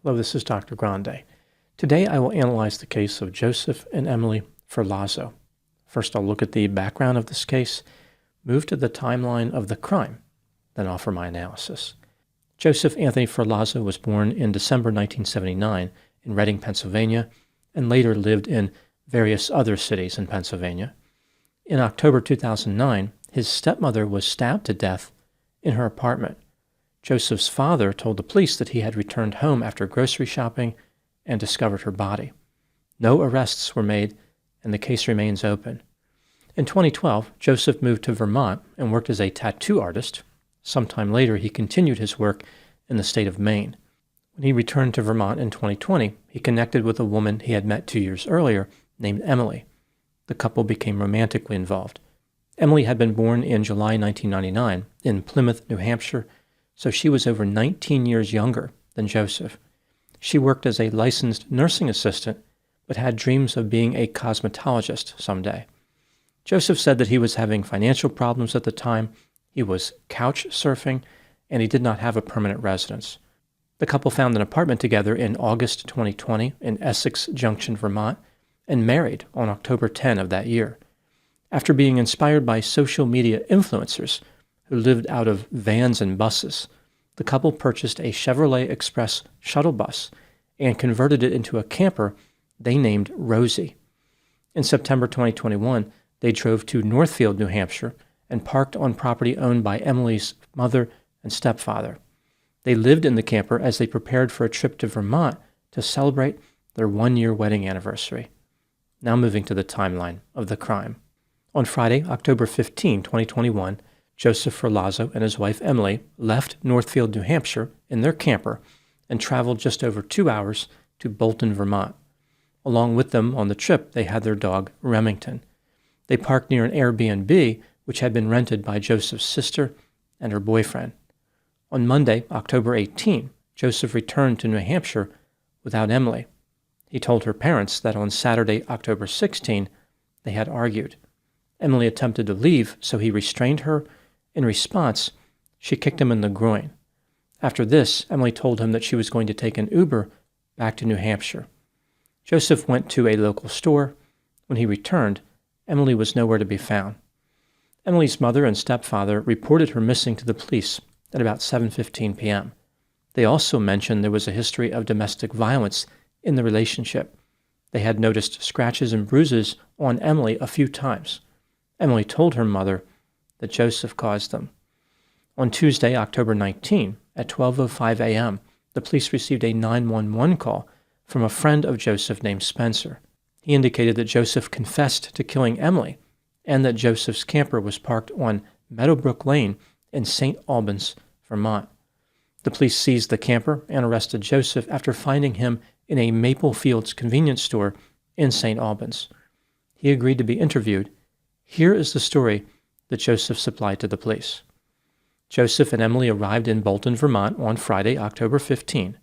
Hello, this is Dr. Grande. Today I will analyze the case of Joseph and Emily Ferlazzo. First, I'll look at the background of this case, move to the timeline of the crime, then offer my analysis. Joseph Anthony Ferlazzo was born in December 1979 in Reading, Pennsylvania, and later lived in various other cities in Pennsylvania. In October 2009, his stepmother was stabbed to death in her apartment. Joseph's father told the police that he had returned home after grocery shopping and discovered her body. No arrests were made, and the case remains open. In 2012, Joseph moved to Vermont and worked as a tattoo artist. Sometime later, he continued his work in the state of Maine. When he returned to Vermont in 2020, he connected with a woman he had met 2 years earlier named Emily. The couple became romantically involved. Emily had been born in July 1999 in Plymouth, New Hampshire, so she was over 19 years younger than Joseph. She worked as a licensed nursing assistant, but had dreams of being a cosmetologist someday. Joseph said that he was having financial problems at the time, he was couch surfing, and he did not have a permanent residence. The couple found an apartment together in August 2020 in Essex Junction, Vermont, and married on October 10 of that year. After being inspired by social media influencers who lived out of vans and buses, the couple purchased a Chevrolet Express shuttle bus and converted it into a camper they named Rosie. In September 2021, they drove to Northfield, New Hampshire, and parked on property owned by Emily's mother and stepfather. They lived in the camper as they prepared for a trip to Vermont to celebrate their one-year wedding anniversary. Now moving to the timeline of the crime. On Friday, October 15, 2021, Joseph Ferlazzo and his wife Emily left Northfield, New Hampshire in their camper and traveled just over 2 hours to Bolton, Vermont. Along with them on the trip, they had their dog, Remington. They parked near an Airbnb, which had been rented by Joseph's sister and her boyfriend. On Monday, October 18, Joseph returned to New Hampshire without Emily. He told her parents that on Saturday, October 16, they had argued. Emily attempted to leave, so he restrained her. In response, she kicked him in the groin. After this, Emily told him that she was going to take an Uber back to New Hampshire. Joseph went to a local store. When he returned, Emily was nowhere to be found. Emily's mother and stepfather reported her missing to the police at about 7:15 p.m. They also mentioned there was a history of domestic violence in the relationship. They had noticed scratches and bruises on Emily a few times. Emily told her mother that Joseph caused them. On Tuesday, October 19, at 12:05 a.m., the police received a 911 call from a friend of Joseph named Spencer. He indicated that Joseph confessed to killing Emily and that Joseph's camper was parked on Meadowbrook Lane in St. Albans, Vermont. The police seized the camper and arrested Joseph after finding him in a Maple Fields convenience store in St. Albans. He agreed to be interviewed. Here is the story that Joseph supplied to the police. Joseph and Emily arrived in Bolton, Vermont on Friday, October 15.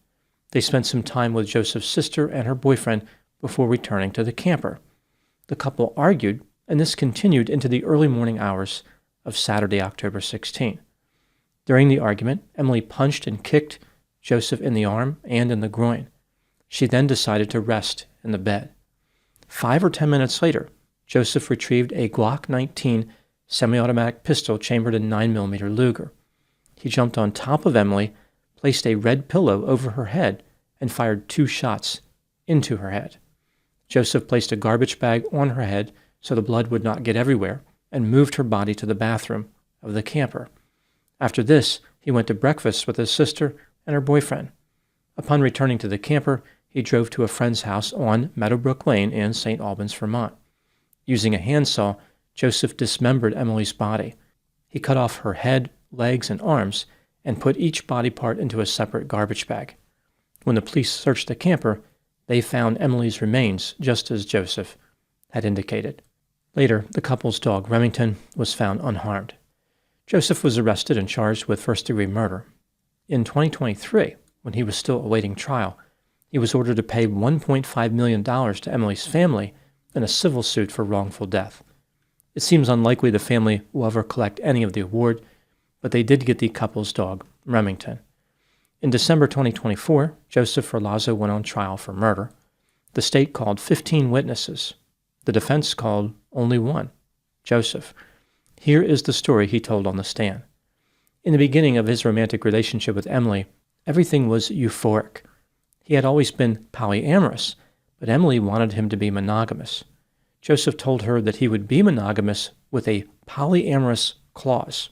They spent some time with Joseph's sister and her boyfriend before returning to the camper. The couple argued, and this continued into the early morning hours of Saturday, October 16. During the argument, Emily punched and kicked Joseph in the arm and in the groin. She then decided to rest in the bed. 5 or 10 minutes later, Joseph retrieved a Glock 19 semi-automatic pistol chambered in 9mm Luger. He jumped on top of Emily, placed a red pillow over her head, and fired 2 shots into her head. Joseph placed a garbage bag on her head so the blood would not get everywhere, and moved her body to the bathroom of the camper. After this, he went to breakfast with his sister and her boyfriend. Upon returning to the camper, he drove to a friend's house on Meadowbrook Lane in St. Albans, Vermont. Using a handsaw, Joseph dismembered Emily's body. He cut off her head, legs, and arms, and put each body part into a separate garbage bag. When the police searched the camper, they found Emily's remains, just as Joseph had indicated. Later, the couple's dog, Remington, was found unharmed. Joseph was arrested and charged with first-degree murder. In 2023, when he was still awaiting trial, he was ordered to pay $1.5 million to Emily's family in a civil suit for wrongful death. It seems unlikely the family will ever collect any of the award, but they did get the couple's dog, Remington. In December 2024, Joseph Ferlazzo went on trial for murder. The state called 15 witnesses. The defense called only one, Joseph. Here is the story he told on the stand. In the beginning of his romantic relationship with Emily, everything was euphoric. He had always been polyamorous, but Emily wanted him to be monogamous. Joseph told her that he would be monogamous with a polyamorous clause.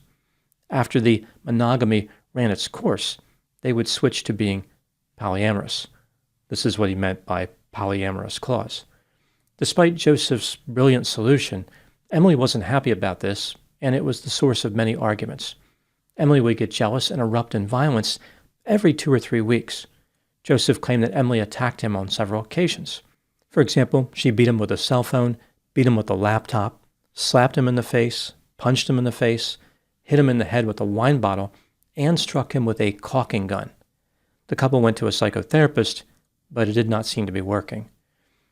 After the monogamy ran its course, they would switch to being polyamorous. This is what he meant by polyamorous clause. Despite Joseph's brilliant solution, Emily wasn't happy about this, and it was the source of many arguments. Emily would get jealous and erupt in violence every 2 or 3 weeks. Joseph claimed that Emily attacked him on several occasions. For example, she beat him with a cell phone, beat him with a laptop, slapped him in the face, punched him in the face, hit him in the head with a wine bottle, and struck him with a caulking gun. The couple went to a psychotherapist, but it did not seem to be working.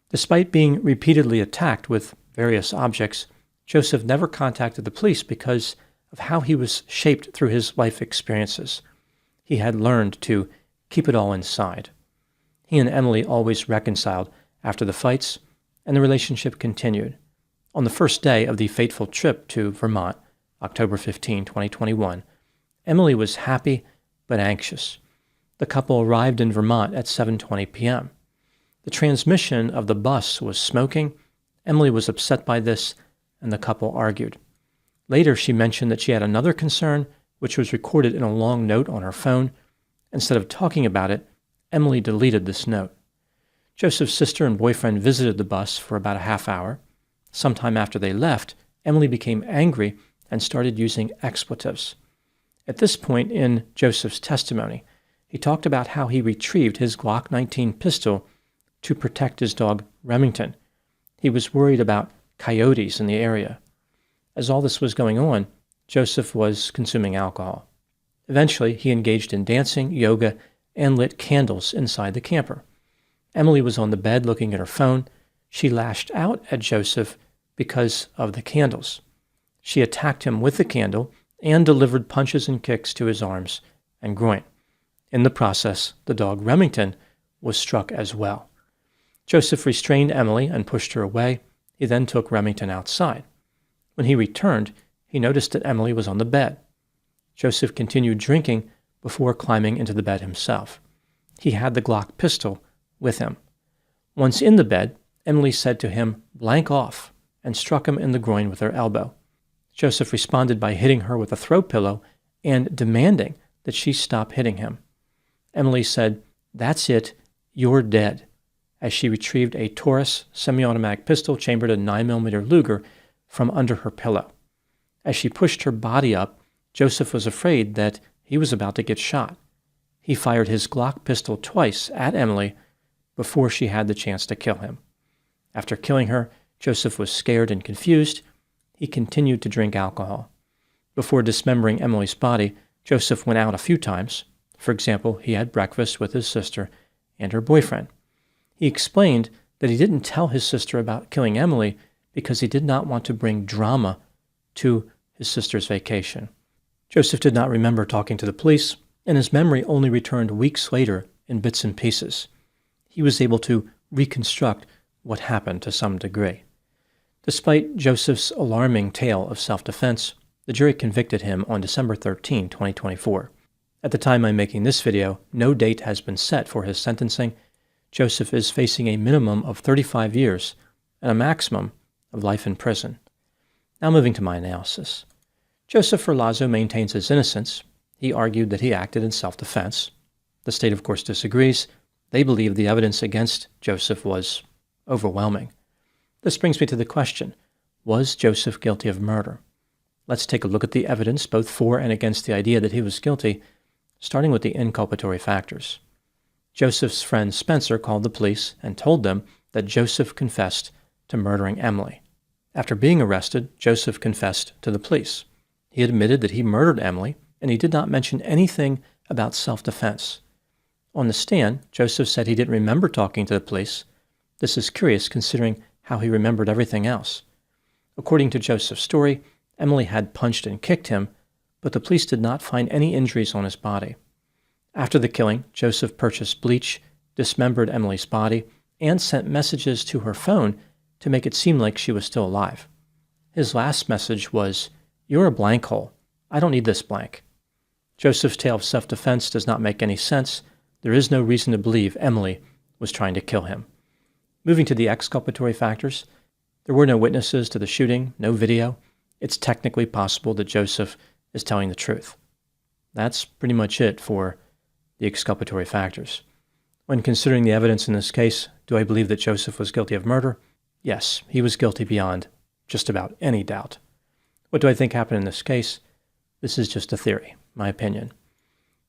Despite being repeatedly attacked with various objects, Joseph never contacted the police because of how he was shaped through his life experiences. He had learned to keep it all inside. He and Emily always reconciled after the fights, and the relationship continued. On the first day of the fateful trip to Vermont, October 15, 2021, Emily was happy but anxious. The couple arrived in Vermont at 7:20 p.m. The transmission of the bus was smoking. Emily was upset by this, and the couple argued. Later, she mentioned that she had another concern, which was recorded in a long note on her phone. Instead of talking about it, Emily deleted this note. Joseph's sister and boyfriend visited the bus for about a half hour. Sometime after they left, Emily became angry and started using expletives. At this point in Joseph's testimony, he talked about how he retrieved his Glock 19 pistol to protect his dog Remington. He was worried about coyotes in the area. As all this was going on, Joseph was consuming alcohol. Eventually, he engaged in dancing, yoga, and lit candles inside the camper. Emily was on the bed looking at her phone. She lashed out at Joseph because of the candles. She attacked him with the candle and delivered punches and kicks to his arms and groin. In the process, the dog Remington was struck as well. Joseph restrained Emily and pushed her away. He then took Remington outside. When he returned, he noticed that Emily was on the bed. Joseph continued drinking before climbing into the bed himself. He had the Glock pistol with him. Once in the bed, Emily said to him, "Blank off," and struck him in the groin with her elbow. Joseph responded by hitting her with a throw pillow and demanding that she stop hitting him. Emily said, "That's it, you're dead," as she retrieved a Taurus semi-automatic pistol chambered in 9mm Luger from under her pillow. As she pushed her body up, Joseph was afraid that he was about to get shot. He fired his Glock pistol twice at Emily before she had the chance to kill him. After killing her, Joseph was scared and confused. He continued to drink alcohol. Before dismembering Emily's body, Joseph went out a few times. For example, he had breakfast with his sister and her boyfriend. He explained that he didn't tell his sister about killing Emily because he did not want to bring drama to his sister's vacation. Joseph did not remember talking to the police, and his memory only returned weeks later in bits and pieces. He was able to reconstruct what happened to some degree. Despite Joseph's alarming tale of self-defense, the jury convicted him on December 13, 2024. At the time I'm making this video, no date has been set for his sentencing. Joseph is facing a minimum of 35 years and a maximum of life in prison. Now moving to my analysis. Joseph Ferlazzo maintains his innocence. He argued that he acted in self-defense. The state, of course, disagrees. They believe the evidence against Joseph was overwhelming. This brings me to the question, was Joseph guilty of murder? Let's take a look at the evidence, both for and against the idea that he was guilty, starting with the inculpatory factors. Joseph's friend Spencer called the police and told them that Joseph confessed to murdering Emily. After being arrested, Joseph confessed to the police. He admitted that he murdered Emily, and he did not mention anything about self-defense. On the stand, Joseph said he didn't remember talking to the police. This is curious considering how he remembered everything else. According to Joseph's story, Emily had punched and kicked him, but the police did not find any injuries on his body. After the killing, Joseph purchased bleach, dismembered Emily's body, and sent messages to her phone to make it seem like she was still alive. His last message was, "You're a blank hole. I don't need this blank." Joseph's tale of self-defense does not make any sense. There is no reason to believe Emily was trying to kill him. Moving to the exculpatory factors, there were no witnesses to the shooting, no video. It's technically possible that Joseph is telling the truth. That's pretty much it for the exculpatory factors. When considering the evidence in this case, do I believe that Joseph was guilty of murder? Yes, he was guilty beyond just about any doubt. What do I think happened in this case? This is just a theory, my opinion.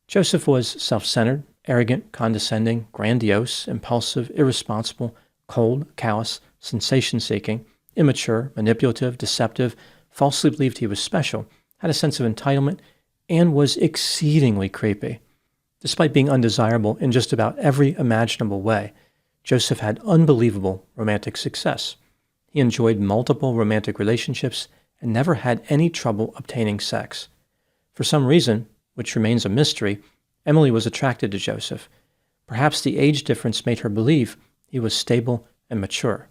Joseph was self-centered, arrogant, condescending, grandiose, impulsive, irresponsible, cold, callous, sensation-seeking, immature, manipulative, deceptive, falsely believed he was special, had a sense of entitlement, and was exceedingly creepy. Despite being undesirable in just about every imaginable way, Joseph had unbelievable romantic success. He enjoyed multiple romantic relationships and never had any trouble obtaining sex. For some reason, which remains a mystery, Emily was attracted to Joseph. Perhaps the age difference made her believe he was stable and mature.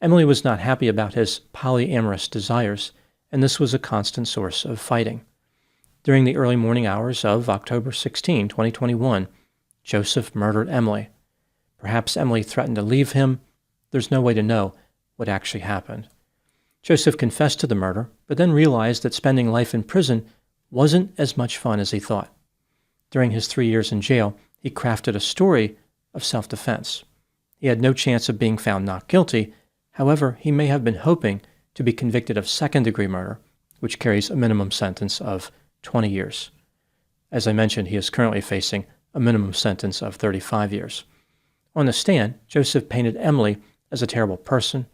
Emily was not happy about his polyamorous desires, and this was a constant source of fighting. During the early morning hours of October 16, 2021, Joseph murdered Emily. Perhaps Emily threatened to leave him. There's no way to know what actually happened. Joseph confessed to the murder, but then realized that spending life in prison wasn't as much fun as he thought. During his 3 years in jail, he crafted a story of self-defense. He had no chance of being found not guilty. However, he may have been hoping to be convicted of second-degree murder, which carries a minimum sentence of 20 years. As I mentioned, he is currently facing a minimum sentence of 35 years. On the stand, Joseph painted Emily as a terrible person.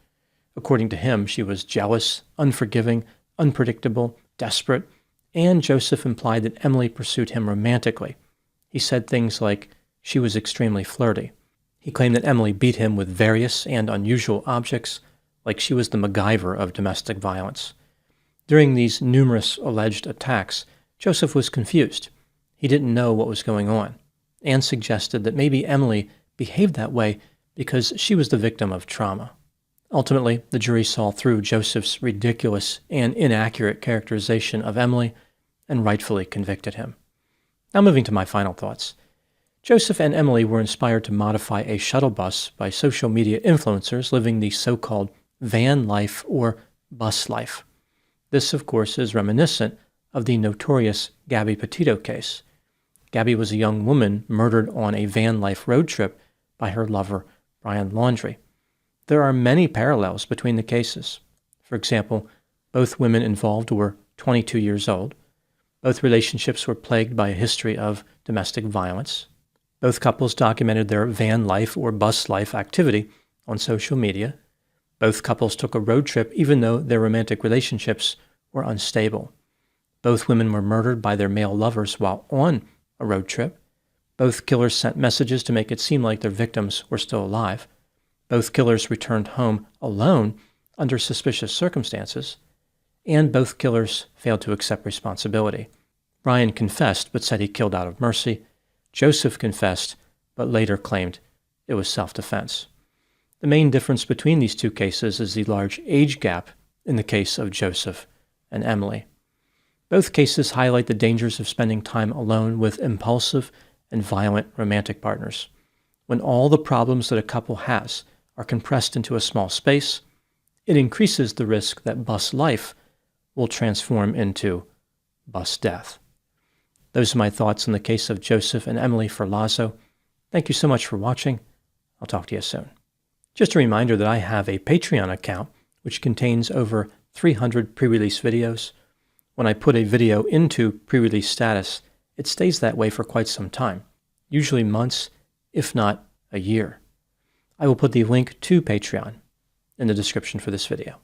According to him, she was jealous, unforgiving, unpredictable, desperate, and Joseph implied that Emily pursued him romantically. He said things like she was extremely flirty. He claimed that Emily beat him with various and unusual objects, like she was the MacGyver of domestic violence. During these numerous alleged attacks, Joseph was confused. He didn't know what was going on, and suggested that maybe Emily behaved that way because she was the victim of trauma. Ultimately, the jury saw through Joseph's ridiculous and inaccurate characterization of Emily and rightfully convicted him. Now moving to my final thoughts. Joseph and Emily were inspired to modify a shuttle bus by social media influencers living the so-called van life or bus life. This, of course, is reminiscent of the notorious Gabby Petito case. Gabby was a young woman murdered on a van life road trip by her lover, Brian Laundrie. There are many parallels between the cases. For example, both women involved were 22 years old. Both relationships were plagued by a history of domestic violence. Both couples documented their van life or bus life activity on social media. Both couples took a road trip even though their romantic relationships were unstable. Both women were murdered by their male lovers while on a road trip. Both killers sent messages to make it seem like their victims were still alive. Both killers returned home alone under suspicious circumstances. And both killers failed to accept responsibility. Brian confessed but said he killed out of mercy. Joseph confessed but later claimed it was self-defense. The main difference between these two cases is the large age gap in the case of Joseph and Emily. Both cases highlight the dangers of spending time alone with impulsive and violent romantic partners. When all the problems that a couple has are compressed into a small space, it increases the risk that bus life will transform into bus death. Those are my thoughts on the case of Joseph and Emily Ferlazzo. Thank you so much for watching. I'll talk to you soon. Just a reminder that I have a Patreon account which contains over 300 pre-release videos. When I put a video into pre-release status, it stays that way for quite some time, usually months, if not a year. I will put the link to Patreon in the description for this video.